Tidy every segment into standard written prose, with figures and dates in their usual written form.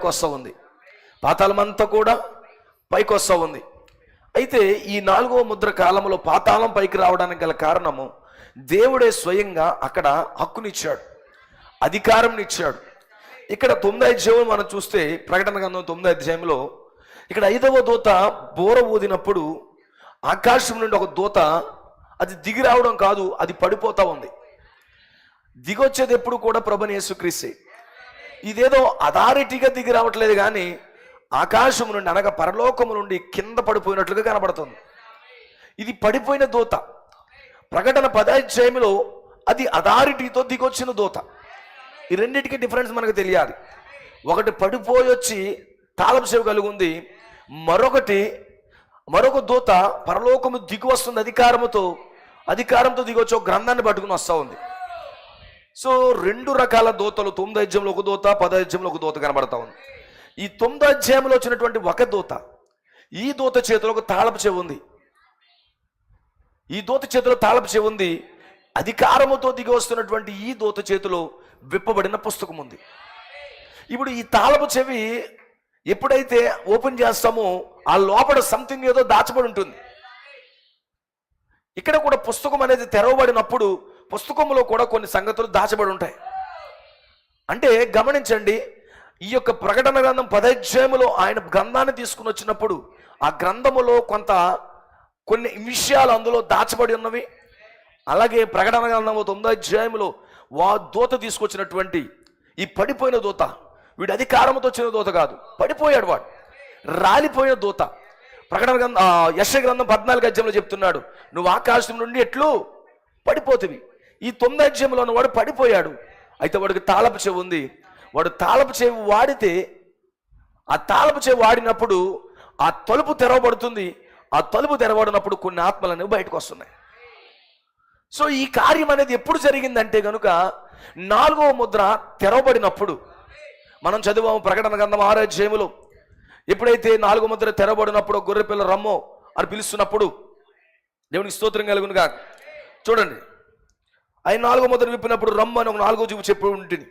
వస్తూ ఉంది, పాతాళమంతా కూడా పైకి వస్తూ ఉంది. అయితే ఈ 4వ ముద్ర కాలంలో పాతాళం పైకి రావడానికి గల కారణము దేవుడే స్వయంగా అక్కడ హక్కునిచ్చాడు, అధికారంనిచ్చాడు. ఇక్కడ 9వ అధ్యాయం మనం చూస్తే, ప్రకటన గ్రంథం 9వ అధ్యాయంలో ఇక్కడ 5వ దూత బోర ఊదినప్పుడు ఆకాశం నుండి ఒక దూత, అది దిగి రావడం కాదు, అది పడిపోతా ఉంది. దిగొచ్చేది ఎప్పుడు కూడా ప్రభుని యేసుక్రీస్తే. ఇదేదో అథారిటీగా దిగి రావట్లేదు, కానీ ఆకాశం నుండి అనగా పరలోకము నుండి కింద పడిపోయినట్లుగా కనబడుతుంది. ఇది పడిపోయిన దూత. ప్రకటన 10వ అధ్యాయంలో అది అథారిటీతో దిగొచ్చిన దూత. ఈ రెండింటికి డిఫరెన్స్ మనకు తెలియాలి. ఒకటి పడిపోయి వచ్చి తాళపు చెవి కలిగి ఉంది, మరొక దూత పరలోకము దిగి వస్తుంది, అధికారంతో దిగొచ్చి ఒక గ్రంథాన్ని పట్టుకుని వస్తూ ఉంది. సో 2 రకాల దూతలు, 9వ అధ్యాయంలో ఒక దూత, 10వ అధ్యాయంలో ఒక దూత కనబడతా ఉంది. ఈ 9వ అధ్యాయంలో వచ్చినటువంటి ఒక దూత, ఈ దూత చేతిలో ఒక తాళపు చెవి ఉంది. ఈ దూత చేతిలో తాళపు చెవి ఉంది. అధికారముతో దిగి వస్తున్నటువంటి ఈ దూత చేతిలో విప్పబడిన పుస్తకం ఉంది. ఇప్పుడు ఈ తాళపు చెవి ఎప్పుడైతే ఓపెన్ చేస్తామో ఆ లోపల సంథింగ్ ఏదో దాచబడి ఉంటుంది. ఇక్కడ కూడా పుస్తకం అనేది తెరవబడినప్పుడు పుస్తకంలో కూడా కొన్ని సంగతులు దాచబడి ఉంటాయి. అంటే గమనించండి, ఈ యొక్క ప్రకటన గ్రంథం 10వ అధ్యాయంలో ఆయన గ్రంథాన్ని తీసుకుని వచ్చినప్పుడు ఆ గ్రంథములో కొన్ని విషయాలు అందులో దాచబడి ఉన్నవి. అలాగే ప్రకటన గ్రంథం 9వ అధ్యాయంలో దూత తీసుకొచ్చినటువంటి ఈ పడిపోయిన దూత, వీడు అధికారంతో వచ్చిన దూత కాదు, పడిపోయాడు, వాడు రాలిపోయిన దూత. ప్రకటన గ్రంథం యెషయా గ్రంథం 14వ అధ్యాయంలో చెప్తున్నాడు, నువ్వు ఆకాశం నుండి ఎట్లు పడిపోతివి. ఈ 9వ అధ్యాయంలో వాడు పడిపోయాడు. అయితే వాడికి తాళపు చెవి ఉంది. వాడు తాళపు చెవి వాడితే, ఆ తాళపు చెవి వాడినప్పుడు ఆ తలుపు తెరవబడుతుంది. ఆ తలుపు తెరవబడినప్పుడు కొన్ని ఆత్మలు అనేవి బయటకు వస్తున్నాయి. సో ఈ కార్యం అనేది ఎప్పుడు జరిగిందంటే కనుక 4వ ముద్ర తెరవబడినప్పుడు. మనం చదివాము ప్రకటన గ్రంథం 6వ అధ్యాయంలో, ఎప్పుడైతే 4వ ముద్ర తెరవబడినప్పుడు గొర్రె పిల్ల రమ్మో అని పిలుస్తున్నప్పుడు, దేవునికి స్తోత్రం కలుగునుగా. చూడండి, ఆయన 4వ ముద్ర విప్పినప్పుడు రమ్ము అని ఒక 4వ జీవి చెప్పి ఉంటుంది.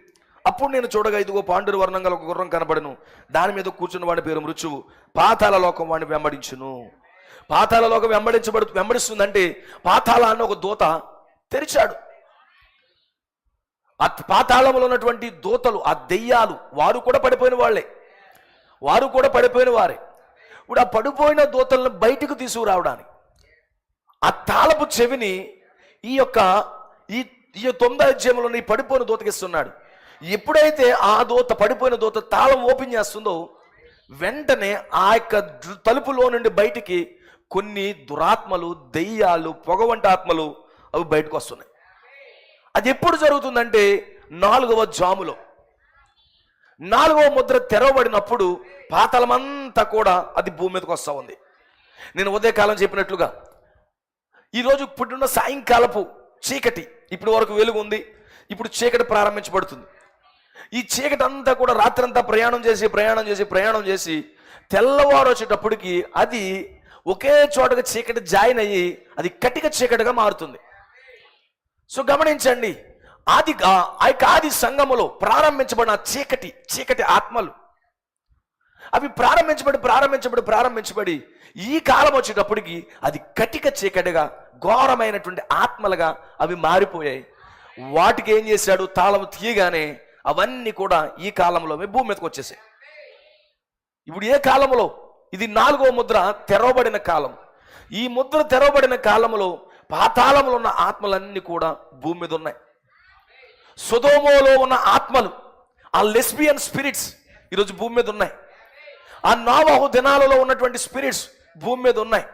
అప్పుడు నేను చూడగా ఇదిగో పాండుర వర్ణం గల ఒక గుర్రం కనబడను, దాని మీద కూర్చున్న వాడి పేరు మృత్యువు, పాతాళ లోకం వాడిని వెంబడించును. పాతాళ లోకం వెంబడిస్తుందంటే పాతాళాన్ని ఒక దూత తెరిచాడు. ఆ పాతాళంలో ఉన్నటువంటి దూతలు, ఆ దెయ్యాలు, వారు కూడా పడిపోయిన వారే. ఇప్పుడు ఆ పడిపోయిన దూతలను బయటకు తీసుకురావడానికి ఆ తాళపు చెవిని ఈ 9వ అధ్యాయంలో ఈ పడిపోయిన దూతకి ఇస్తున్నాడు. ఎప్పుడైతే ఆ దూత, పడిపోయిన దూత తాళం ఓపెన్ చేస్తుందో వెంటనే ఆ యొక్క తలుపులో నుండి బయటికి కొన్ని దురాత్మలు, దెయ్యాలు, పొగవంటి ఆత్మలు అవి బయటకు వస్తున్నాయి. అది ఎప్పుడు జరుగుతుందంటే 4వ జాములో. 4వ ముద్ర తెరవబడినప్పుడు పాతాళమంతా కూడా అది భూమి మీదకి వస్తూ ఉంది. నేను ఉదయకాలం చెప్పినట్లుగా ఈరోజు ఇప్పుడున్న సాయంకాలపు చీకటి, ఇప్పుడు వరకు వెలుగు ఉంది, ఇప్పుడు చీకటి ప్రారంభించబడుతుంది. ఈ చీకటి అంతా కూడా రాత్రంతా ప్రయాణం చేసి తెల్లవారు వచ్చేటప్పటికి అది ఒకే చోటగా చీకటి జాయిన్ అయ్యి అది కటిక చీకటిగా మారుతుంది. సో గమనించండి, ఆది సంఘములో ప్రారంభించబడిన చీకటి ఆత్మలు అవి ప్రారంభించబడి ఈ కాలం వచ్చేటప్పటికి అది కటిక చీకటిగా, ఘోరమైనటువంటి ఆత్మలుగా అవి మారిపోయాయి. వాటికి ఏం చేశాడు, తాళం తీయగానే అవన్నీ కూడా ఈ కాలంలో భూమి మీదకి వచ్చేసాయి. ఇప్పుడు ఏ కాలంలో? ఇది 4వ ముద్ర తెరవబడిన కాలం. ఈ ముద్ర తెరవబడిన కాలంలో పాతాళంలో ఉన్న ఆత్మలన్నీ కూడా భూమి మీద ఉన్నాయి. సొదొమలో ఉన్న ఆత్మలు, ఆ లెస్బియన్ స్పిరిట్స్ ఈరోజు భూమి మీద ఉన్నాయి. ఆ నోవహు దినాలలో ఉన్నటువంటి స్పిరిట్స్ భూమి మీద ఉన్నాయి.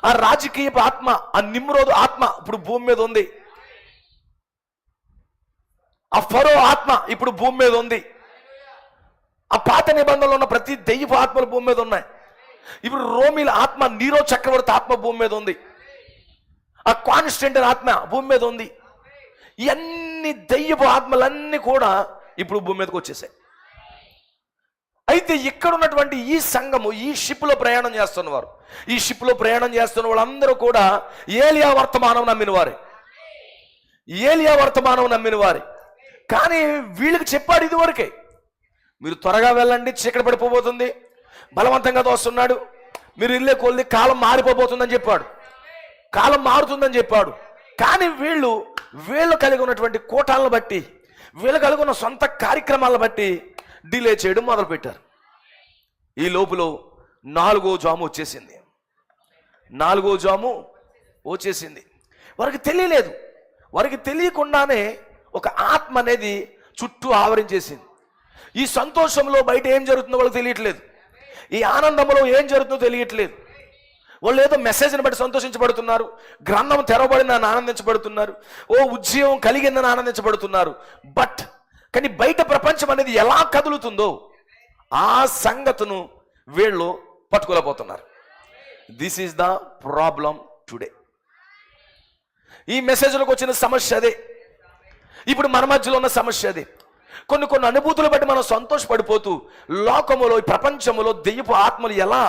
ఆ రాజకీయ ఆత్మ, ఆ నిమ్రోదు ఆత్మ ఇప్పుడు భూమి మీద ఉంది. ఆ ఫరో ఆత్మ ఇప్పుడు భూమి మీద ఉంది. ఆ పాత నిబంధనలో ఉన్న ప్రతి దెయ్యపు ఆత్మలు భూమి మీద ఉన్నాయి. ఇప్పుడు రోమిల ఆత్మ, నీరో చక్రవర్తి ఆత్మ భూమి మీద ఉంది. ఆ కాన్స్టెంటైన్ ఆత్మ భూమి మీద ఉంది. ఇవన్నీ దెయ్యపు ఆత్మలన్నీ కూడా ఇప్పుడు భూమి మీదకి వచ్చేసాయి. అయితే ఇక్కడ ఉన్నటువంటి ఈ సంఘము, ఈ షిప్లో ప్రయాణం చేస్తున్నవారు, ఈ షిప్లో ప్రయాణం చేస్తున్న వాళ్ళందరూ కూడా ఏలియా వర్తమానం నమ్మిన వారే. కానీ వీళ్ళకి చెప్పాడు ఇదివరకే, మీరు త్వరగా వెళ్ళండి, చీకటి పడిపోబోతుంది, బలవంతంగా తోస్తున్నాడు, మీరు ఇల్లే కొద్ది కాలం మారిపోబోతుందని చెప్పాడు, కాలం మారుతుందని చెప్పాడు. కానీ వీళ్ళు కలిగి ఉన్నటువంటి కోటాలను బట్టి, వీళ్ళు కలిగి ఉన్న సొంత కార్యక్రమాలను బట్టి డిలే చేయడం మొదలుపెట్టారు. ఈ లోపులో 4వ జాము వచ్చేసింది. 4వ జాము వచ్చేసింది. వారికి తెలియలేదు. వారికి తెలియకుండానే ఒక ఆత్మ అనేది చుట్టూ ఆవరించేసింది. ఈ సంతోషంలో బయట ఏం జరుగుతుందో వాళ్ళకి తెలియట్లేదు, ఈ ఆనందంలో ఏం జరుగుతుందో తెలియట్లేదు. వాళ్ళు ఏదో మెసేజ్ని బట్టి సంతోషించబడుతున్నారు, గ్రంథం తెరవబడిందని ఆనందించబడుతున్నారు, ఓ ఉద్యోగం కలిగిందని ఆనందించబడుతున్నారు. కానీ బయట ప్రపంచం అనేది ఎలా కదులుతుందో ఆ సంగతును వీళ్ళు పట్టుకోలేకపోతున్నారు. This is the problem today. ఈ మెసేజ్లకు వచ్చిన సమస్య అదే, ఇప్పుడు మన మధ్యలో ఉన్న సమస్య అదే. కొన్ని అనుభూతులు బట్టి మనం సంతోషపడిపోతూ లోకములో, ఈ ప్రపంచంలో దెయ్యపు ఆత్మలు ఎలా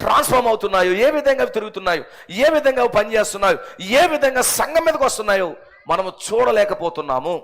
ట్రాన్స్ఫార్మ్ అవుతున్నాయో, ఏ విధంగా తిరుగుతున్నాయో, ఏ విధంగా పనిచేస్తున్నాయో, ఏ విధంగా సంఘం మీదకి వస్తున్నాయో మనము చూడలేకపోతున్నాము.